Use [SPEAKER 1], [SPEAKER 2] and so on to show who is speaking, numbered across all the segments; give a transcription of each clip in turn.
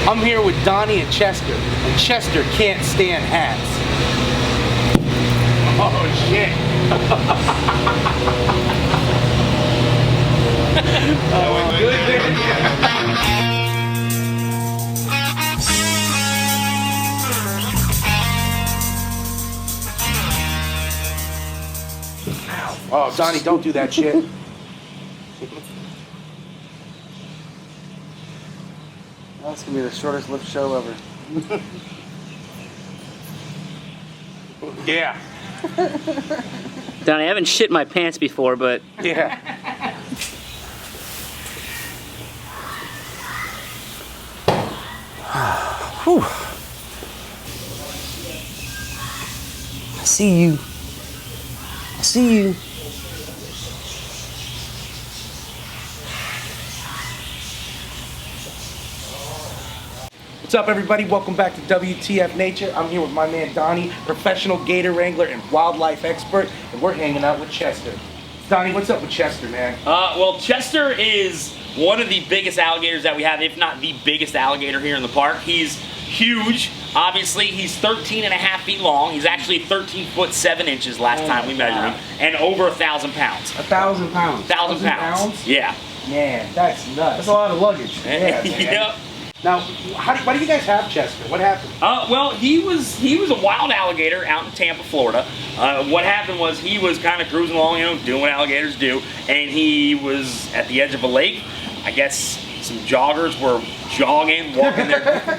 [SPEAKER 1] I'm here with Donnie and Chester, and Chester can't stand hats. Oh shit. Oh, good video. Oh, Donnie, don't do that shit. That's gonna be the shortest lift show ever. Yeah.
[SPEAKER 2] Donnie, I haven't shit my pants before, but...
[SPEAKER 1] Yeah. Whew. I see you. I see you. What's up, everybody? Welcome back to W.T.F Nature. I'm here with my man Donnie, professional gator wrangler and wildlife expert, and we're hanging out with Chester. Donnie, what's up with Chester, man?
[SPEAKER 2] Well, Chester is one of the biggest alligators that we have, if not the biggest alligator here in the park. He's huge. Obviously, he's 13 and a half feet long. He's actually 13 foot 7 inches last time we measured him, and over 1,000 pounds.
[SPEAKER 1] 1,000 pounds?
[SPEAKER 2] 1,000 pounds? Yeah.
[SPEAKER 1] Man, that's nuts. That's a lot of luggage. Yeah, man.
[SPEAKER 2] Yep.
[SPEAKER 1] Now, why do you guys have Chester? What happened?
[SPEAKER 2] Well, he was a wild alligator out in Tampa, Florida. What happened was he was kind of cruising along, you know, doing what alligators do, and he was at the edge of a lake. I guess some joggers were jogging,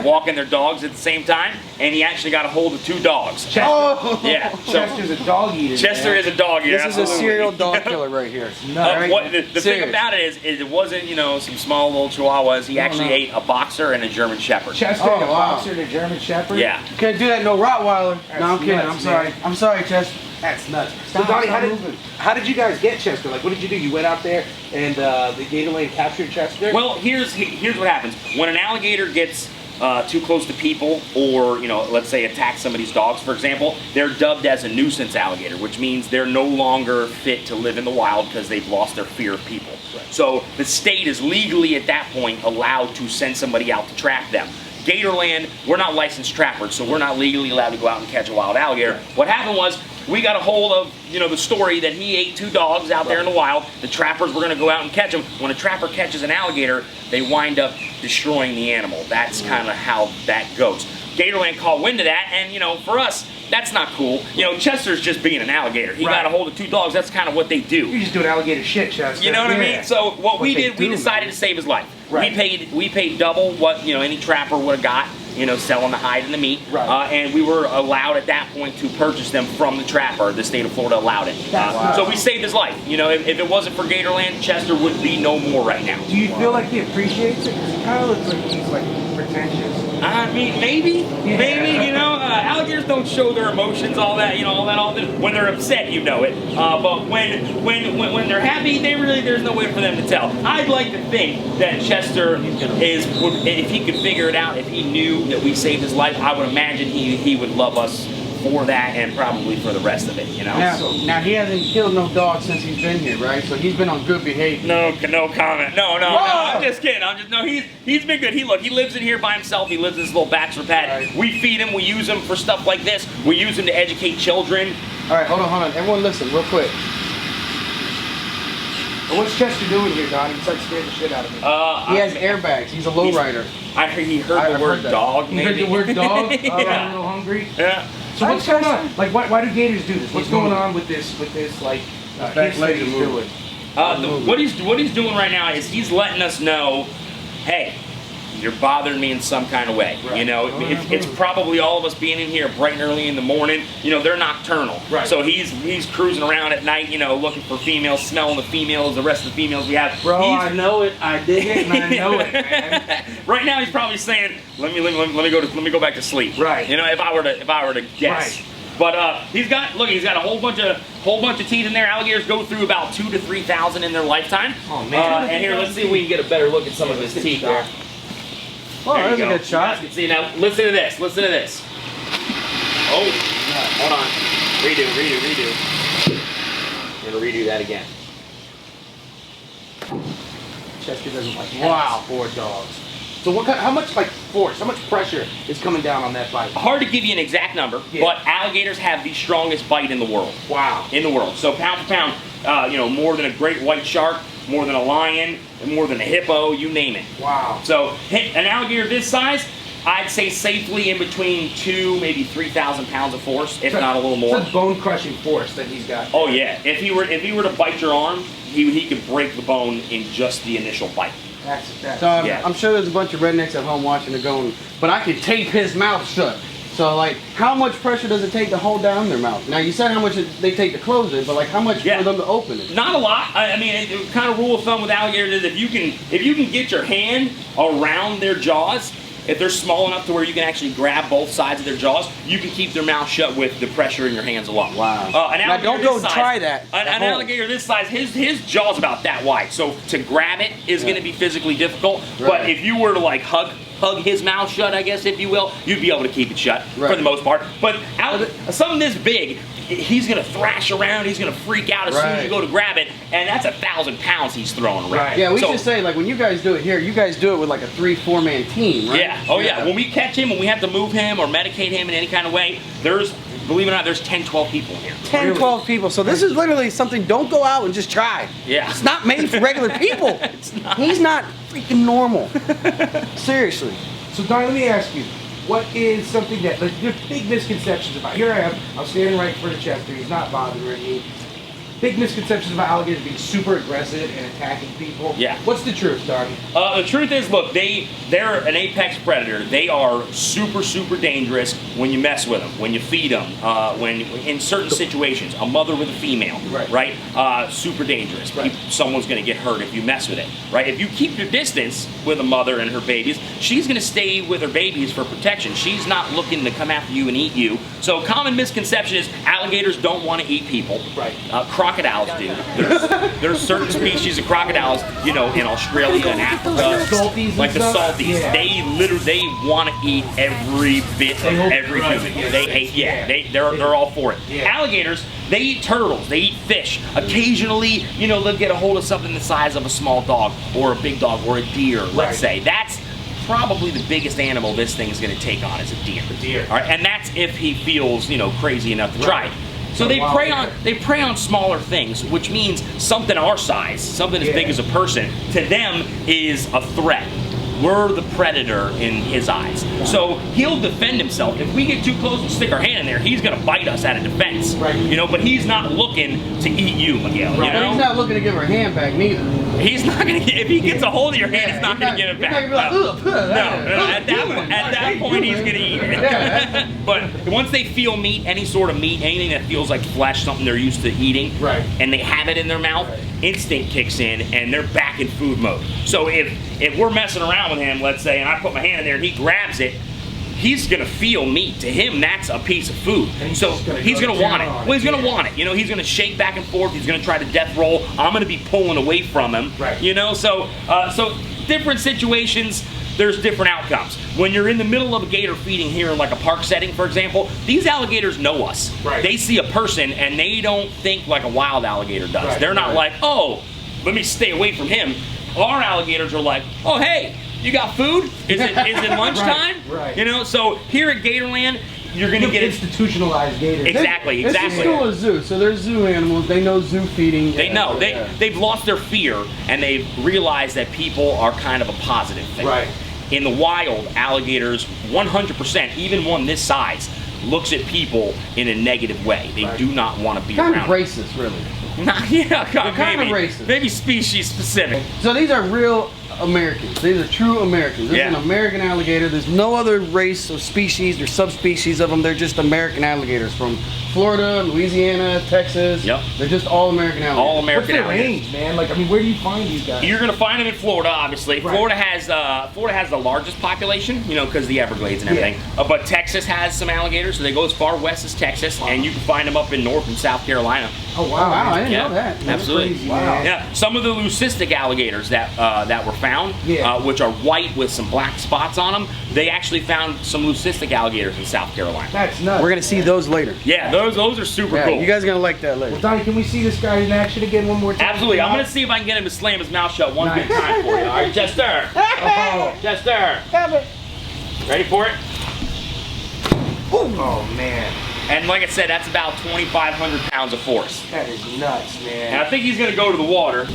[SPEAKER 2] walking their dogs at the same time, and he actually got a hold of 2 dogs.
[SPEAKER 1] Chester. Oh,
[SPEAKER 2] yeah. So,
[SPEAKER 1] Chester's a dog eater.
[SPEAKER 2] Chester is a dog eater.
[SPEAKER 3] This
[SPEAKER 2] absolutely.
[SPEAKER 3] is a serial dog killer right here.
[SPEAKER 2] The thing about it is it wasn't, you know, some small little chihuahuas. He actually ate a boxer and a German shepherd.
[SPEAKER 1] Chester ate a boxer and a German shepherd?
[SPEAKER 2] Yeah.
[SPEAKER 3] You can't do that, no Rottweiler.
[SPEAKER 1] That's
[SPEAKER 3] no, I'm kidding.
[SPEAKER 1] nuts,
[SPEAKER 3] I'm sorry.
[SPEAKER 1] man.
[SPEAKER 3] I'm sorry, Chester.
[SPEAKER 1] That's nuts. So Donnie, how did you guys get Chester? Like, what did you do? You went out there and the Gatorland captured Chester?
[SPEAKER 2] Well, here's what happens. When an alligator gets too close to people, or, you know, let's say attack somebody's dogs, for example, they're dubbed as a nuisance alligator, which means they're no longer fit to live in the wild because they've lost their fear of people. Right. So the state is legally at that point allowed to send somebody out to trap them. Gatorland, we're not licensed trappers, so we're not legally allowed to go out and catch a wild alligator. What happened was, we got a hold of, you know, the story that he ate 2 dogs out there in the wild. The trappers were going to go out and catch them. When a trapper catches an alligator, they wind up destroying the animal. That's kind of how that goes. Gatorland caught wind of that, and, you know, for us, that's not cool. You know, Chester's just being an alligator. He got a hold of 2 dogs. That's kind of what they do.
[SPEAKER 1] You're just doing alligator shit, Chester.
[SPEAKER 2] You know what I mean? So what we did, we decided to save his life. Right. We paid double what, you know, any trapper would have got, you know, selling the hide and the meat. Right. And we were allowed at that point to purchase them from the trapper. The state of Florida allowed it. So we saved his life. You know, if it wasn't for Gatorland, Chester would be no more right now.
[SPEAKER 1] Do you feel like he appreciates it? Because he kind of looks like he's like pretentious.
[SPEAKER 2] I mean, maybe, you know, alligators don't show their emotions, all that. When they're upset, you know it. But when they're happy, there's no way for them to tell. I'd like to think that Chester if he could figure it out, if he knew that we saved his life, I would imagine he would love us for that and probably for the rest of it, you know.
[SPEAKER 3] Now he hasn't killed no dog since he's been here, right? So he's been on good behavior.
[SPEAKER 2] No comment. No. I'm just kidding. He's been good. He lives in here by himself. He lives in this little bachelor pad. Right. We feed him. We use him for stuff like this. We use him to educate children.
[SPEAKER 3] All right, hold on. Everyone, listen real quick.
[SPEAKER 1] What's Chester doing here, Donnie? He's like scared the shit out of me.
[SPEAKER 3] He has airbags. He's a lowrider.
[SPEAKER 2] He heard the word dog.
[SPEAKER 1] He heard the word dog.
[SPEAKER 2] Yeah.
[SPEAKER 1] A little hungry.
[SPEAKER 2] Yeah.
[SPEAKER 1] So what's going on? Like, why do gators do this? What's going on with this like history that he's doing?
[SPEAKER 2] What he's doing right now is he's letting us know, hey, you're bothering me in some kind of way. Right. You know, it's probably all of us being in here bright and early in the morning. You know, they're nocturnal. Right. So he's cruising around at night, you know, looking for females, smelling the females, the rest of the females we have.
[SPEAKER 1] Bro, I know it. I dig it, and I know it, man.
[SPEAKER 2] Right now, he's probably saying, let me go back to sleep. Right. You know, if I were to guess. Right. But he's got a whole bunch of teeth in there. Alligators go through about 2,000 to 3,000 in their lifetime. Oh man! And here, let's see if we can get a better look at some of his teeth there.
[SPEAKER 3] Oh, there's a good shot.
[SPEAKER 2] You can see now. Listen to this. Oh, hold on. Redo. I'm gonna redo that again.
[SPEAKER 1] Chester doesn't like having 4 dogs. So how much like force, how much pressure is coming down on that bite?
[SPEAKER 2] Hard to give you an exact number, but alligators have the strongest bite in the world.
[SPEAKER 1] Wow.
[SPEAKER 2] In the world. So pound for pound, you know, more than a great white shark, more than a lion, and more than a hippo, you name it.
[SPEAKER 1] Wow.
[SPEAKER 2] So an alligator this size, I'd say safely in between 2, maybe 3,000 pounds of force, if not a little more.
[SPEAKER 1] It's a bone-crushing force that he's got.
[SPEAKER 2] Oh yeah. If he were to bite your arm, he could break the bone in just the initial bite.
[SPEAKER 1] That's
[SPEAKER 3] So I'm sure there's a bunch of rednecks at home watching it going, but I could tape his mouth shut. So like, how much pressure does it take to hold down their mouth? Now you said how much they take to close it, but like how much for them to open it?
[SPEAKER 2] Not a lot. I mean, kind of rule of thumb with alligators is if you can get your hand around their jaws, if they're small enough to where you can actually grab both sides of their jaws, you can keep their mouth shut with the pressure in your hands a lot.
[SPEAKER 3] Wow.
[SPEAKER 2] An
[SPEAKER 3] now don't go
[SPEAKER 2] size,
[SPEAKER 3] try that.
[SPEAKER 2] An alligator this size, his jaw's about that wide, so to grab it is going to be physically difficult.
[SPEAKER 3] Right.
[SPEAKER 2] But if you were to like hug his mouth shut, I guess, if you will, you'd be able to keep it shut for the most part. But something this big, he's gonna thrash around, he's gonna freak out as soon as you go to grab it, and that's 1,000 pounds he's throwing around.
[SPEAKER 1] Right.
[SPEAKER 3] Yeah, we should say, like, when you guys do it here, you guys do it with like a 3-4 man team, right?
[SPEAKER 2] Yeah, oh yeah. When we catch him, when we have to move him or medicate him in any kind of way, there's, believe it or not, there's 10, 12 people in here.
[SPEAKER 3] 10, 12 people. So this is literally something, don't go out and just try.
[SPEAKER 2] Yeah.
[SPEAKER 3] It's not made for regular people.
[SPEAKER 2] It's not.
[SPEAKER 3] He's not freaking normal. Seriously.
[SPEAKER 1] So Donnie, let me ask you, what is something that, like, there's big misconceptions about, here I am, I'm standing right in front of Chester, he's not bothering me. Big misconceptions about alligators being super aggressive and attacking people.
[SPEAKER 2] Yeah.
[SPEAKER 1] What's the truth, Donnie?
[SPEAKER 2] The truth is, look, they're an apex predator. They are super, super dangerous when you mess with them, when you feed them, when in certain situations, a mother with a female, right? Super dangerous.
[SPEAKER 1] Right.
[SPEAKER 2] Someone's going to get hurt if you mess with it, right? If you keep your distance with a mother and her babies, she's going to stay with her babies for protection. She's not looking to come after you and eat you. So common misconception is alligators don't want to eat people.
[SPEAKER 1] Right.
[SPEAKER 2] Crocodiles do. There's certain species of crocodiles, you know, in Australia and Africa,
[SPEAKER 1] Salties
[SPEAKER 2] like the
[SPEAKER 1] and stuff?
[SPEAKER 2] salties.
[SPEAKER 1] Yeah.
[SPEAKER 2] They want to eat every bit of every human. They hate, they're all for it.
[SPEAKER 1] Yeah.
[SPEAKER 2] Alligators, they eat turtles, they eat fish. Occasionally, you know, they'll get a hold of something the size of a small dog or a big dog or a deer, let's say. That's probably the biggest animal this thing's going to take on is a deer. All right, and that's if he feels, you know, crazy enough to try it. So they prey on smaller things, which means something our size, something as big as a person, to them is a threat. We're the predator in his eyes. So he'll defend himself. If we get too close and stick our hand in there, he's gonna bite us out of defense. Right. You know, but he's not looking to eat you, Miguel.
[SPEAKER 3] Right.
[SPEAKER 2] You know?
[SPEAKER 3] But he's not looking to give her hand back neither.
[SPEAKER 2] He's not gonna. If he gets a hold of your hand, he's not gonna give it back. At that point, he's gonna eat it. But once they feel meat, any sort of meat, anything that feels like flesh, something they're used to eating, and they have it in their mouth, instinct kicks in, and they're back in food mode. So if we're messing around with him, let's say, and I put my hand in there and he grabs it, he's gonna feel meat. To him, that's a piece of food. So he's gonna want it. Well, he's gonna want it. You know, he's gonna shake back and forth. He's gonna try to death roll. I'm gonna be pulling away from him. Right. You know, so different situations, there's different outcomes. When you're in the middle of a gator feeding here in like a park setting, for example, these alligators know us. Right. They see a person and they don't think like a wild alligator does. Right. They're not like, oh, let me stay away from him. Our alligators are like, oh, hey, you got food? Is it lunchtime?
[SPEAKER 1] Right.
[SPEAKER 2] You know, so here at Gatorland, you're gonna get
[SPEAKER 1] institutionalized gators.
[SPEAKER 2] Exactly.
[SPEAKER 3] This is still a zoo, so they're zoo animals. They know zoo feeding.
[SPEAKER 2] They know. They've lost their fear and they've realized that people are kind of a positive thing.
[SPEAKER 1] Right.
[SPEAKER 2] In the wild, alligators, 100%, even one this size, looks at people in a negative way. They do not want to be around.
[SPEAKER 3] Kind of racist, really.
[SPEAKER 2] Kind
[SPEAKER 3] of racist.
[SPEAKER 2] Maybe species specific.
[SPEAKER 3] So these are real Americans. These are true Americans. This is an American alligator. There's no other race or species or subspecies of them. They're just American alligators from Florida, Louisiana, Texas. Yep. They're just all American alligators.
[SPEAKER 2] All American alligators.
[SPEAKER 1] What's their range, man? Like, I mean, where do you find these guys?
[SPEAKER 2] You're gonna find them in Florida, obviously. Right. Florida has the largest population, you know, because of the Everglades and everything. But Texas has some alligators, so they go as far west as Texas, and you can find them up in North and South Carolina.
[SPEAKER 1] Oh wow!
[SPEAKER 3] I didn't know that.
[SPEAKER 2] Absolutely.
[SPEAKER 1] Crazy, wow.
[SPEAKER 2] Yeah. Some of the leucistic alligators that were found found,
[SPEAKER 1] Yeah.
[SPEAKER 2] which are white with some black spots on them. They actually found some leucistic alligators in South Carolina.
[SPEAKER 1] That's nuts.
[SPEAKER 3] We're gonna see those later.
[SPEAKER 2] Yeah, those are super
[SPEAKER 3] Yeah,
[SPEAKER 2] cool.
[SPEAKER 3] you guys are gonna like that later.
[SPEAKER 1] Well, Donnie, can we see this guy in action again one more time?
[SPEAKER 2] Absolutely. I'm gonna see if I can get him to slam his mouth shut one good time for you. All right, Chester.
[SPEAKER 1] Oh,
[SPEAKER 2] Chester. Ready for it?
[SPEAKER 1] oh man,
[SPEAKER 2] And like I said, that's about 2,500 pounds of force.
[SPEAKER 1] that is nuts,
[SPEAKER 2] And
[SPEAKER 1] man.
[SPEAKER 2] I think he's gonna go to the water.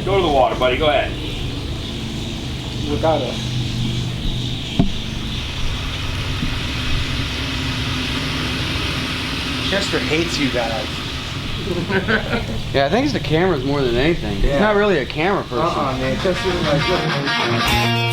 [SPEAKER 2] Go to the water, buddy. Go ahead.
[SPEAKER 1] Without a Chester hates you guys.
[SPEAKER 3] Yeah, I think it's the cameras more than anything.
[SPEAKER 1] Yeah.
[SPEAKER 3] He's not really a camera person.
[SPEAKER 1] Man. Chester's like, look.